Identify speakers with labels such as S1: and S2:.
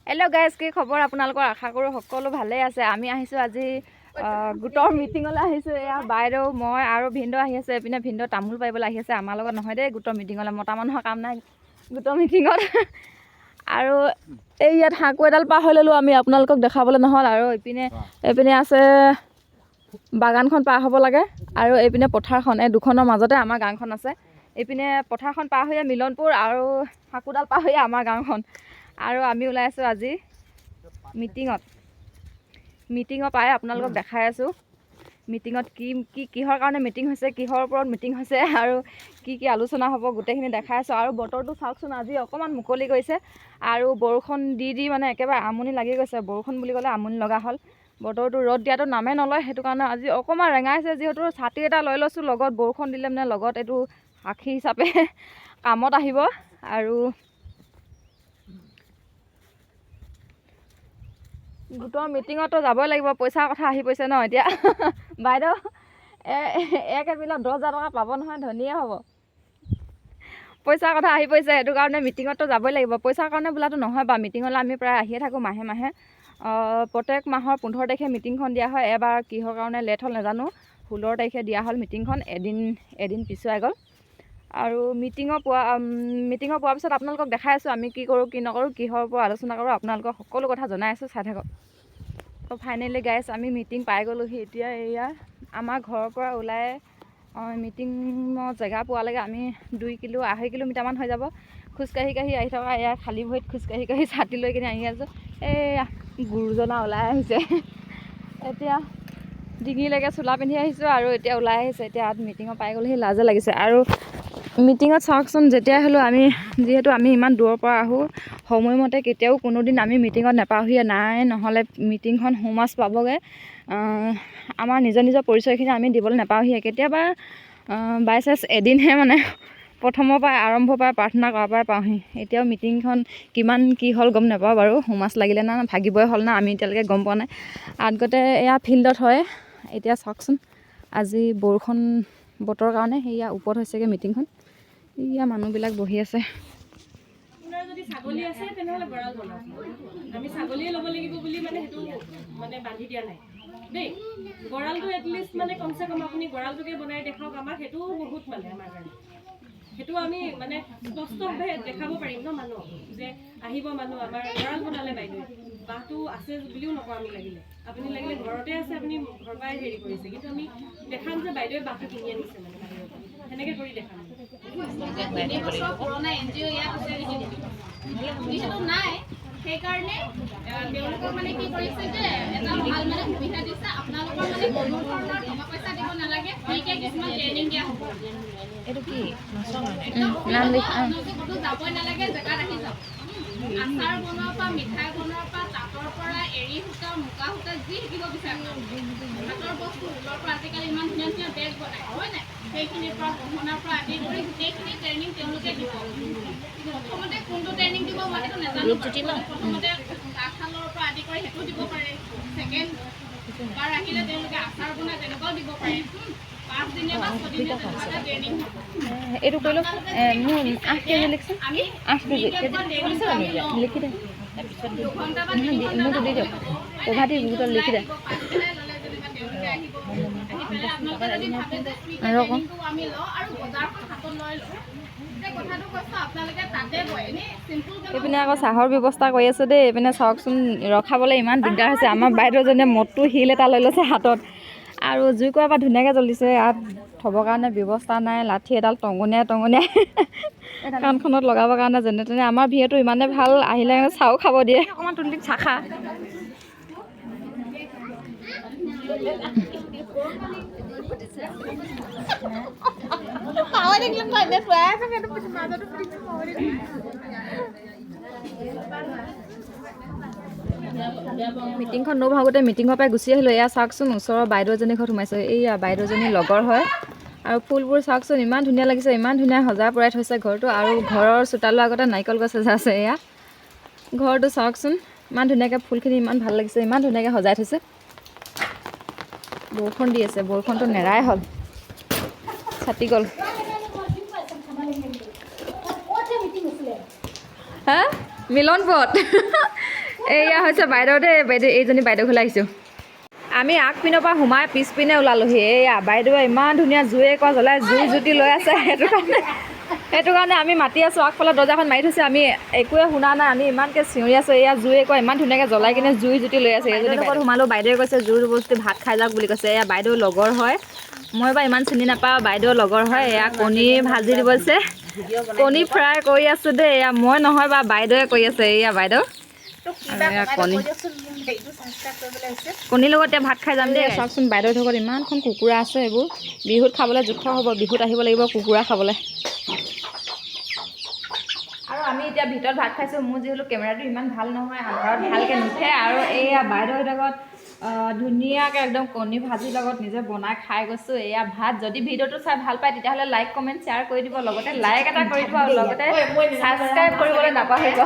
S1: Hello' guys, কি খবৰ আপোনালোকৰ? আশা কৰোঁ সকলো ভালেই আছে। আমি আহিছোঁ আজি গোটৰ মিটিঙলৈ আহিছোঁ। এয়া বাইদেউ, মই আৰু ভিনদেউ আহি আছে। এইপিনে ভিনদেউ তামোল পাৰিবলৈ আহি আছে। আমাৰ লগত নহয় দেই গোটৰ মিটিঙলৈ, মতা মানুহৰ কাম নাই গোটৰ মিটিঙত। আৰু এই ইয়াত হাঁকো এডাল পাৰ হৈ ল'লোঁ আমি, আপোনালোকক দেখাবলৈ নহ'ল। আৰু এইপিনে আছে বাগানখন পাৰ হ'ব লাগে, আৰু এইপিনে পথাৰখন। এই দুখনৰ মাজতে আমাৰ গাঁওখন আছে। এইপিনে পথাৰখন পাৰ হৈয়ে মিলনপুৰ, আৰু হাঁকোডাল পাৰ হৈয়ে আমাৰ গাঁওখন। আৰু আমি ওলাই আছোঁ আজি মিটিঙৰ পাই আপোনালোকক দেখাই আছোঁ। মিটিঙত কিহৰ কাৰণে মিটিং হৈছে, কিহৰ ওপৰত মিটিং হৈছে, আৰু কি আলোচনা হ'ব, গোটেইখিনি দেখাই আছোঁ। আৰু বতৰটো চাওকচোন, আজি অকণমান মুকলি কৰিছে, আৰু বৰষুণ দি মানে একেবাৰে আমনি লাগি গৈছে। বৰষুণ বুলি ক'লে আমনি লগা হ'ল। বতৰটো ৰ'দ দিয়াটো নামে নলয়, সেইটো কাৰণে আজি অকণমান ৰেঙাইছে। যিহেতু ছাতি এটা লৈ লৈছোঁ লগত, বৰষুণ দিলে মানে লগত এইটো সাক্ষী হিচাপে কামত আহিব। আৰু গোটৰ মিটিঙততো যাবই লাগিব, পইচাৰ কথা আহি পৰিছে ন এতিয়া। বাইদেউ এক এপ্ৰিলত 10,000 টকা পাব নহয়, ধনীয়ে হ'ব। পইচাৰ কথা আহি পৰিছে, সেইটো কাৰণে মিটিঙততো যাবই লাগিব। পইচাৰ কাৰণে বোলাটো নহয় বাৰু, মিটিঙলৈ আমি প্ৰায় আহিয়ে থাকোঁ মাহে। প্ৰত্যেক মাহৰ 15 তাৰিখে মিটিংখন দিয়া হয়। এবাৰ কিহৰ কাৰণে লেট হ'ল নাজানো, 16 তাৰিখে দিয়া হ'ল মিটিংখন। এদিন পিছুৱাই গ'ল। আৰু মিটিঙৰ পোৱাৰ পিছত আপোনালোকক দেখাই আছোঁ আমি কি কৰোঁ কি নকৰোঁ, কিহৰ ওপৰত আলোচনা কৰোঁ, আপোনালোকক সকলো কথা জনাই আছোঁ, চাই থাকক। তো ফাইনেলি গাইছ, আমি মিটিং পাই গ'লোহি। এতিয়া এয়া আমাৰ ঘৰৰ পৰা ওলাই মিটিঙৰ জেগা পোৱালৈকে আমি 2-2.5 কিলোমিটাৰমান হৈ যাব। খোজকাঢ়ি আহি থকা, এয়া খালী ভৰিত খোজকাঢ়ি ছাতি লৈ কিনে আহি আছোঁ। এয়া গুৰুজনা ওলাই আহিছে। এতিয়া ডিঙিলৈকে চোলা পিন্ধি আহিছোঁ, আৰু এতিয়া ওলাই আহিছে। এতিয়া মিটিঙত পাই গ'লোহি, লাজে লাগিছে। আৰু মিটিঙত চাওকচোন, যেতিয়াই হ'লেও যিহেতু আমি ইমান দূৰৰ পৰা আহোঁ, সময়মতে কেতিয়াও কোনোদিন আমি মিটিঙত নাপাওঁহিয়ে নাই। নহ'লে মিটিংখন সোমাজ পাবগৈ, আমাৰ নিজৰ পৰিচয়খিনি আমি দিবলৈ নাপাওঁহিয়ে। কেতিয়াবা বাই চান্স এদিনহে মানে প্ৰথমৰ পৰা আৰম্ভৰ পৰা প্ৰাৰ্থনা কৰাৰ পৰাই পাওঁহি। এতিয়াও মিটিংখন কিমান কি হ'ল গম নাপাওঁ বাৰু, সোমাজ লাগিলে না ভাগিবই হ'ল না, আমি এতিয়ালৈকে গম পোৱা নাই। আগতে এয়া ফিল্ডত হয়। এতিয়া চাওকচোন, আজি বৰষুণ বতৰৰ কাৰণে সেয়া ওপৰত হৈছেগৈ মিটিংখন। এয়া মানুহবিলাক বহি আছে।
S2: যদি ছাগলী আছে তেনেহ'লে গঁৰাল বনাওক। আমি ছাগলীয়ে ল'ব লাগিব বুলি সেইটো বান্ধি দিয়া নাই দেই। গঁৰালটো এটলিষ্ট কমচে কম আপুনি গঁৰালটোকে বনাই দেখাওক আমাক, সেইটোও বহুত আমাৰ কাৰণে। সেইটো আমি স্পষ্টভাৱে দেখাব পাৰিম ন মানুহক, যে আহিব মানুহ, আমাৰ গঁৰাল বনালে বাইদেউ। বাঁহটো আছে বুলিও নকওঁ আমি, আপুনি লাগিলে ঘৰতে আছে, আপুনি ঘৰৰ পৰাই হেৰি কৰিছে, কিন্তু আমি দেখাম যে বাইদেৱে বাঁহটো কিনি আনিছে বাহিৰৰ পৰা, সেনেকৈ কৰি দেখাম। পুৰণা NGO ইয়াত আছে যিহেতু নাই, সেইকাৰণে তেওঁলোকক কি কৰিছে যে এটা ভাল সুবিধা দিছে। আপোনালোকৰ কোনো ধৰণৰ টকা পইচা দিব নালাগে, ফ্ৰীকে কিছুমান ট্ৰেইনিং দিয়া হ'ব।
S1: এইটো কি
S2: ক'তো যাবই নালাগে, জেগাত আহি যাওক। আচাৰ বনোৱাৰ পৰা, মিঠাই বনোৱাৰ পৰা, তাঁতৰ পৰা, এৰী সূতা, মুগা সূতা, যি শিকিব বিচাৰে হাতৰ বস্তু, ঊলৰ পৰা আজিকালি ইমান ধুনীয়া বেগ বনায়, হয় নাই? সেইখিনিৰ পৰা গহনাৰ পৰা আদি কৰি গোটেইখিনি ট্ৰেইনিং তেওঁলোকে দিব। প্ৰথমতে কোনটো ট্ৰেইনিং দিব সেইটো নাজানো। প্ৰথমতে তাঁতশালৰ পৰা আদি কৰি সেইটো দিব পাৰে। ছেকেণ্ড বাৰ আহিলে তেওঁলোকে আচাৰ বনাই তেনেকুৱাও দিব পাৰে। 5 দিনীয়া বা 6 দিনীয়া তেনেকুৱা ট্ৰেইনিং হ'ব।
S1: এইটো কৰি লওক, মোৰ 8 কেজি লিখচোন, 8 কেজি লিখি দে। মোৰতো দি দিয়ক, প্ৰভাতী গোটত লিখি দে। আৰু আকৌ এইপিনে আকৌ চাহৰ ব্যৱস্থা কৰি আছোঁ দেই। এইপিনে চাওকচোন, ৰখাবলৈ ইমান দিগদাৰ হৈছে। আমাৰ বাইদেউজনীয়ে মদটো শিল এটা লৈ লৈছে হাতত, আৰু জুইকুৰা পৰা ধুনীয়াকৈ জ্বলিছে। ইয়াত থ'বৰ কাৰণে ব্যৱস্থা নাই, লাঠি এডাল টঙনিয়াই কাণখনত লগাবৰ কাৰণে যেনে তেনে। আমাৰ ভিয়েটো ইমানে ভাল, আহিলে চাহও খাব দিয়ে। অকণমান তুলি চাহ খা। মিটিংখন নভাগোতে মিটিঙৰ পৰাই গুচি আহিলোঁ। এয়া চাওকচোন, ওচৰৰ বাইদেউজনীৰ ঘৰত সোমাইছোঁ। এইয়া বাইদেউজনী লগৰ হয়। আৰু ফুলবোৰ চাওকচোন, ইমান ধুনীয়া লাগিছে, ইমান ধুনীয়া সজা পৰাই থৈছে ঘৰটো। আৰু ঘৰৰ চোতালৰ আগতে নাৰিকল গছ এজোপা আছে। এয়া ঘৰটো চাওকচোন, ইমান ধুনীয়াকৈ ফুলখিনি ইমান ভাল লাগিছে, ইমান ধুনীয়াকৈ সজাই থৈছে। বৰষুণ দি আছে, বৰষুণটো নেৰাই হ'ল, ছাতি গ'ল। হা মিলনপুৰত এয়া হৈছে বাইদেউ দেই, বাইদেউ এইজনী বাইদেউ ঘৰলৈ আহিছোঁ। আমি আগপিনৰ পৰা সোমাই পিছপিনে ওলালোহি। এয়া বাইদেৱে ইমান ধুনীয়া জুই একুৱা জ্বলাই জুই জুতি লৈ আছে। সেইটো কাৰণে আমি মাতি আছোঁ। আগফালে দৰ্জাখন মাৰি থৈছে, আমি একোৱে শুনা নাই, আমি ইমানকৈ চিঞৰি আছোঁ। এয়া জুই একুৱা ইমান ধুনীয়াকৈ জ্বলাই কিনে জুই জুতি লৈ আছে। এইজনী লগত সোমালোঁ, বাইদেৱে কৈছে জুই বস্তু ভাত খাই যাওক বুলি কৈছে। এয়া বাইদেউ লগৰ হয়, মই বাৰু ইমান চিনি নাপাওঁ, বাইদেউ লগৰ হয়। এয়া কণী ভাজি দিবছে, কণী ফ্ৰাই কৰি আছোঁ দেই। এয়া মই নহয় বা বাইদেৱে কৰি আছে। এয়া বাইদেউ কণীৰ লগত এতিয়া ভাত খাই যাম দেই। চাওকচোন বাইদেউৰ ঘৰত ইমানখন কুকুৰা আছে, এইবোৰ বিহুত খাবলৈ জোখৰ হ'ব, বিহুত আহিব লাগিব কুকুৰা খাবলৈ। আৰু আমি এতিয়া ভিতৰত ভাত খাইছোঁ। মোৰ যিহেতু কেমেৰাটো ইমান ভাল নহয়, আন্ধাৰত ভালকৈ নুঠে। আৰু এইয়া বাইদেউৰ লগত ধুনীয়াকৈ একদম কণী ভাজিৰ লগত নিজে বনাই খাই গৈছোঁ। এয়া ভাত। যদি ভিডিঅ'টো চাই ভাল পায় তেতিয়াহ'লে লাইক কমেণ্ট শ্বেয়াৰ কৰি দিব, লগতে লাইক এটা কৰি দিব, আৰু লগতে ছাবস্ক্ৰাইব কৰিবলৈ নাপাহৰিব।